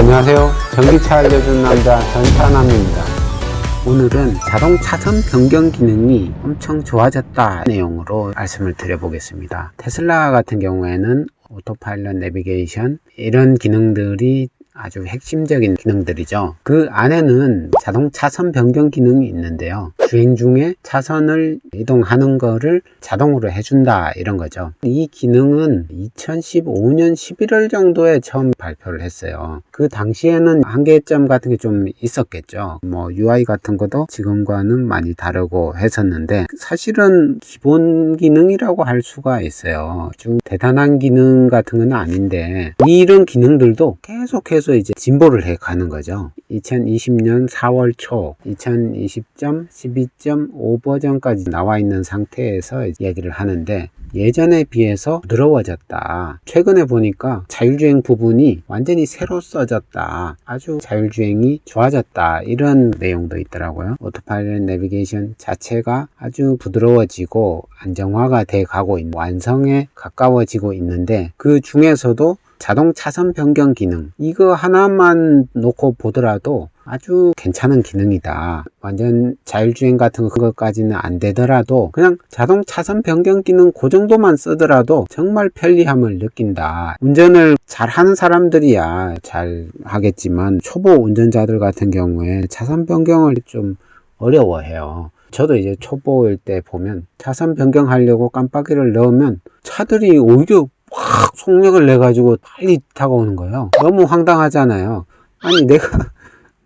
안녕하세요. 전기차 알려주는 남자 전차남입니다. 오늘은 자동 차선 변경 기능이 엄청 좋아졌다 내용으로 말씀을 드려보겠습니다. 테슬라 같은 경우에는 오토파일럿 내비게이션 이런 기능들이 아주 핵심적인 기능들이죠. 그 안에는 자동 차선 변경 기능이 있는데요. 주행 중에 차선을 이동하는 거를 자동으로 해준다 이런 거죠. 이 기능은 2015년 11월 정도에 처음 발표를 했어요. 그 당시에는 한계점 같은 게 좀 있었겠죠. UI 같은 것도 지금과는 많이 다르고 했었는데 사실은 기본 기능이라고 할 수가 있어요. 좀 대단한 기능 같은 건 아닌데 이런 기능들도 계속해서 이제 진보를 해 가는 거죠. 2020년 4월 초 2020.12.5 버전까지 나와 있는 상태에서 이야기를 하는데 예전에 비해서 부드러워졌다. 최근에 보니까 자율주행 부분이 완전히 새로 써졌다. 아주 자율주행이 좋아졌다. 이런 내용도 있더라고요. 오토파일럿 내비게이션 자체가 아주 부드러워지고 안정화가 돼 가고 있는 완성에 가까워지고 있는데 그 중에서도 자동 차선 변경 기능 이거 하나만 놓고 보더라도 아주 괜찮은 기능이다. 완전 자율주행 같은 것까지는 안 되더라도 그냥 자동 차선 변경 기능 그 정도만 쓰더라도 정말 편리함을 느낀다. 운전을 잘 하는 사람들이야 잘 하겠지만 초보 운전자들 같은 경우에 차선 변경을 좀 어려워해요. 저도 이제 초보일 때 보면 차선 변경하려고 깜빡이를 넣으면 차들이 오히려 확 속력을 내가지고 빨리 다가오는 거예요. 너무 황당하잖아요. 아니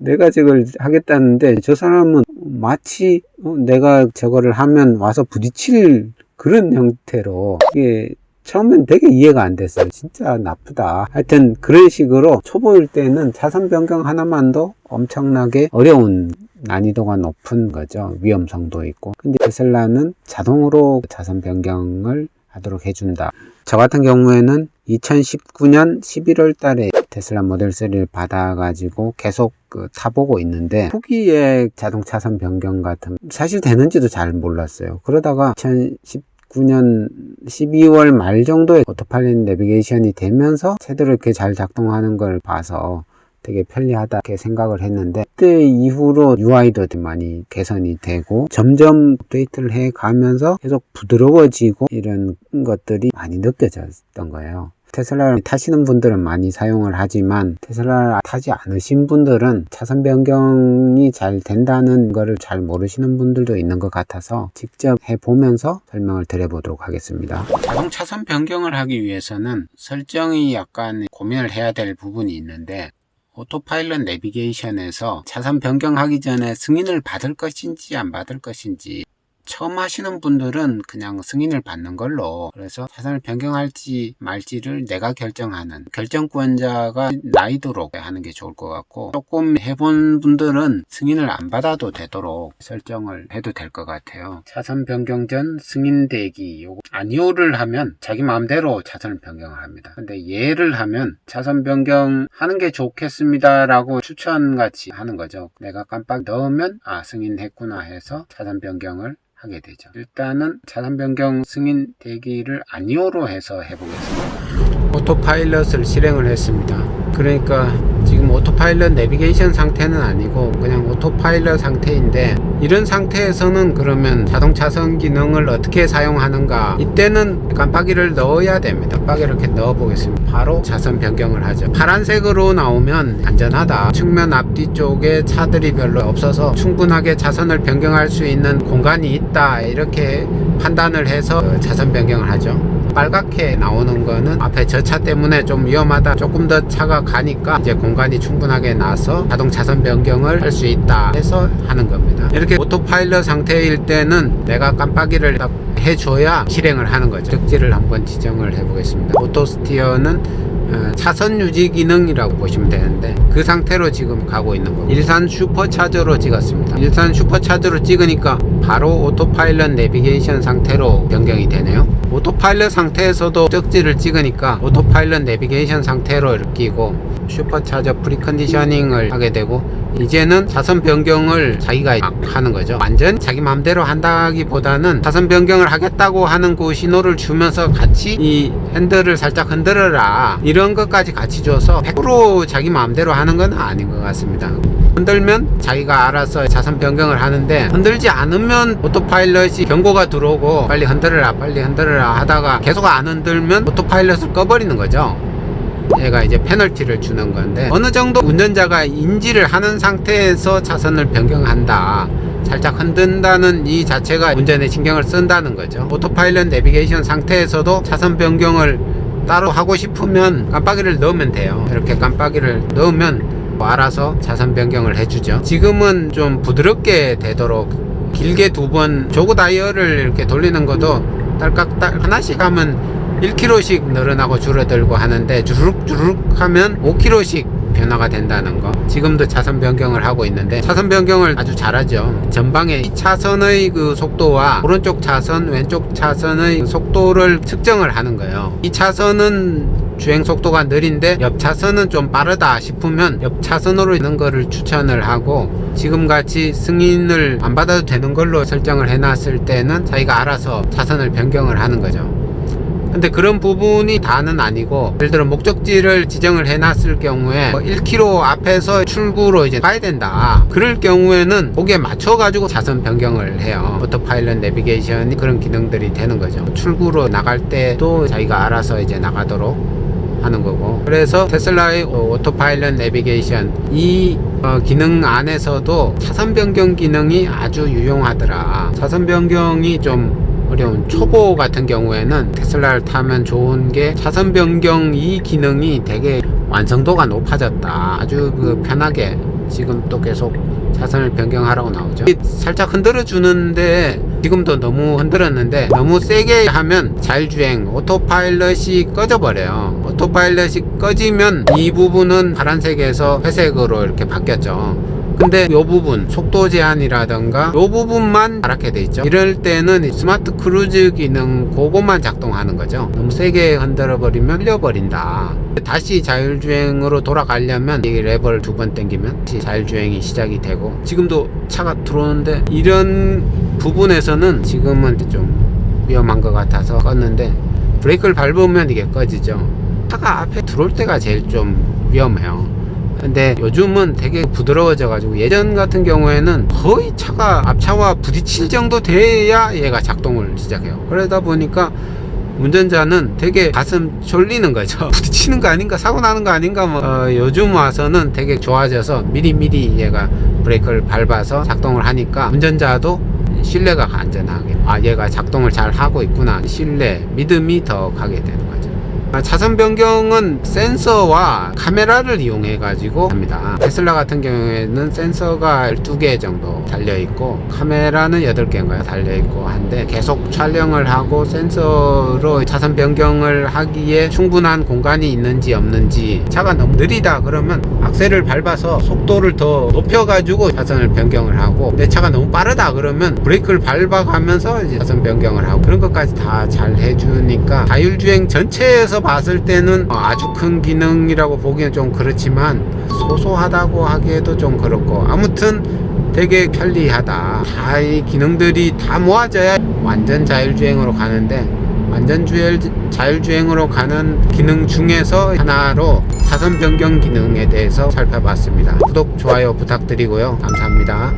내가 저걸 하겠다는데 저 사람은 마치 내가 저거를 하면 와서 부딪힐 그런 형태로 이게 처음엔 되게 이해가 안 됐어요. 진짜 나쁘다. 하여튼 그런 식으로 초보일 때는 차선 변경 하나만도 엄청나게 어려운 난이도가 높은 거죠. 위험성도 있고. 근데 테슬라는 자동으로 차선 변경을 하도록 해준다. 저 같은 경우에는 2019년 11월 달에 테슬라 모델 3를 받아가지고 계속 타보고 있는데 후기에 자동 차선 변경 같은 사실 되는지도 잘 몰랐어요. 그러다가 2019년 12월 말 정도에 오토파일럿 내비게이션이 되면서 제대로 이렇게 잘 작동하는 걸 봐서 되게 편리하다 이렇게 생각을 했는데 그때 이후로 UI도 많이 개선이 되고 점점 업데이트를 해 가면서 계속 부드러워지고 이런 것들이 많이 느껴졌던 거예요. 테슬라를 타시는 분들은 많이 사용을 하지만 테슬라를 타지 않으신 분들은 차선 변경이 잘 된다는 거를 잘 모르시는 분들도 있는 것 같아서 직접 해보면서 설명을 드려보도록 하겠습니다. 자동 차선 변경을 하기 위해서는 설정이 약간 고민을 해야 될 부분이 있는데 오토파일럿 내비게이션에서 차선 변경하기 전에 승인을 받을 것인지 안 받을 것인지 처음 하시는 분들은 그냥 승인을 받는 걸로 그래서 차선을 변경할지 말지를 내가 결정하는 결정권자가 나이도록 하는 게 좋을 것 같고 조금 해본 분들은 승인을 안 받아도 되도록 설정을 해도 될 것 같아요. 차선 변경 전 승인 대기 요거 아니오를 하면 자기 마음대로 차선을 변경을 합니다. 근데 예를 하면 차선 변경하는 게 좋겠습니다 라고 추천같이 하는 거죠. 내가 깜빡 넣으면 승인했구나 해서 차선 변경을 하게 되죠. 일단은 차선 변경 승인 대기를 아니오로 해서 해보겠습니다. 오토파일럿을 실행을 했습니다. 그러니까 지금 오토파일럿 내비게이션 상태는 아니고 그냥 오토파일럿 상태인데 이런 상태에서는 그러면 자동 차선 기능을 어떻게 사용하는가 이때는 깜빡이를 넣어야 됩니다. 깜빡이를 이렇게 넣어 보겠습니다. 바로 차선 변경을 하죠. 파란색으로 나오면 안전하다. 측면 앞뒤 쪽에 차들이 별로 없어서 충분하게 차선을 변경할 수 있는 공간이 있다 이렇게 판단을 해서 차선 변경을 하죠. 빨갛게 나오는 거는 앞에 저 차 때문에 좀 위험하다 조금 더 차가 가니까 이제 공간이 충분하게 나서 자동 차선 변경을 할 수 있다 해서 하는 겁니다. 이렇게 오토파일럿 상태일 때는 내가 깜빡이를 딱 해줘야 실행을 하는 거죠. 적지를 한번 지정을 해 보겠습니다. 오토스티어는 차선 유지 기능이라고 보시면 되는데 그 상태로 지금 가고 있는 겁니다. 일산 슈퍼차저로 찍었습니다. 일산 슈퍼차저로 찍으니까 바로 오토파일럿 내비게이션 상태로 변경이 되네요. 오토파일럿 상태에서도 적지를 찍으니까 오토파일럿 내비게이션 상태로 이렇게 끼고 슈퍼차저 프리컨디셔닝을 하게 되고 이제는 차선 변경을 자기가 막 하는 거죠. 완전 자기 마음대로 한다기보다는 차선 변경을 하겠다고 하는 그 신호를 주면서 같이 이 핸들을 살짝 흔들어라, 이런 것까지 같이 줘서 100% 자기 마음대로 하는 건 아닌 것 같습니다. 흔들면 자기가 알아서 차선 변경을 하는데, 흔들지 않으면 오토파일럿이 경고가 들어오고 빨리 흔들어라 빨리 흔들어라 하다가 계속 안 흔들면 오토파일럿을 꺼버리는 거죠. 얘가 이제 페널티를 주는 건데, 어느 정도 운전자가 인지를 하는 상태에서 차선을 변경한다, 살짝 흔든다는 이 자체가 운전에 신경을 쓴다는 거죠. 오토파일럿 내비게이션 상태에서도 차선 변경을 따로 하고 싶으면 깜빡이를 넣으면 돼요. 이렇게 깜빡이를 넣으면 알아서 차선 변경을 해주죠. 지금은 좀 부드럽게 되도록 길게 2번 조그 다이얼을 이렇게 돌리는 것도 딸깍딸 하나씩 하면 1km씩 늘어나고 줄어들고 하는데, 주룩주룩 하면 5km씩 변화가 된다는 거. 지금도 차선 변경을 하고 있는데 차선 변경을 아주 잘하죠. 전방에 이 차선의 그 속도와 오른쪽 차선 왼쪽 차선의 속도를 측정을 하는 거예요. 이 차선은 주행 속도가 느린데 옆 차선은 좀 빠르다 싶으면 옆 차선으로 있는 거를 추천을 하고, 지금같이 승인을 안 받아도 되는 걸로 설정을 해놨을 때는 자기가 알아서 차선을 변경을 하는 거죠. 근데 그런 부분이 다는 아니고, 예를 들어 목적지를 지정을 해놨을 경우에 1km 앞에서 출구로 이제 가야 된다, 그럴 경우에는 거기에 맞춰 가지고 차선 변경을 해요. 오토파일럿 내비게이션이 그런 기능들이 되는 거죠. 출구로 나갈 때도 자기가 알아서 이제 나가도록 하는 거고. 그래서 테슬라의 오토파일럿 내비게이션 이 기능 안에서도 차선 변경 기능이 아주 유용하더라. 차선 변경이 좀 어려운 초보 같은 경우에는 테슬라를 타면 좋은 게, 차선 변경 이 기능이 되게 완성도가 높아졌다. 아주 편하게 지금 또 계속 차선을 변경하라고 나오죠. 살짝 흔들어 주는데, 지금도 너무 흔들었는데 너무 세게 하면 자율주행 오토파일럿이 꺼져 버려요. 오토파일럿이 꺼지면 이 부분은 파란색에서 회색으로 이렇게 바뀌었죠. 근데 이 부분 속도 제한이라던가 이 부분만 파랗게 돼 있죠. 이럴 때는 스마트 크루즈 기능 그것만 작동하는 거죠. 너무 세게 흔들어 버리면 흘려버린다. 다시 자율주행으로 돌아가려면 이 레버를 2번 당기면 다시 자율주행이 시작이 되고, 지금도 차가 들어오는데 이런 부분에서는 지금은 좀 위험한 것 같아서 껐는데, 브레이크를 밟으면 이게 꺼지죠. 차가 앞에 들어올 때가 제일 좀 위험해요. 근데 요즘은 되게 부드러워져 가지고, 예전 같은 경우에는 거의 차가 앞차와 부딪힐 정도 돼야 얘가 작동을 시작해요. 그러다 보니까 운전자는 되게 가슴 졸리는 거죠. 부딪히는 거 아닌가, 사고 나는 거 아닌가. 요즘 와서는 되게 좋아져서 미리미리 얘가 브레이크를 밟아서 작동을 하니까 운전자도 신뢰가 안전하게, 얘가 작동을 잘 하고 있구나, 신뢰, 믿음이 더 가게 되는 거죠. 차선 변경은 센서와 카메라를 이용해 가지고 합니다. 테슬라 같은 경우에는 센서가 12개 정도 달려있고 카메라는 8개인가요 달려있고 한데, 계속 촬영을 하고 센서로 차선 변경을 하기에 충분한 공간이 있는지 없는지, 차가 너무 느리다 그러면 악셀을 밟아서 속도를 더 높여 가지고 차선을 변경을 하고, 내 차가 너무 빠르다 그러면 브레이크를 밟아가면서 이제 차선 변경을 하고, 그런 것까지 다 잘 해주니까 자율주행 전체에서 봤을 때는 아주 큰 기능이라고 보기엔 좀 그렇지만, 소소하다고 하기에도 좀 그렇고, 아무튼 되게 편리하다. 다 이 기능들이 다 모아져야 완전 자율주행으로 가는데, 완전 자율주행으로 가는 기능 중에서 하나로 차선 변경 기능에 대해서 살펴봤습니다. 구독, 좋아요 부탁드리고요. 감사합니다.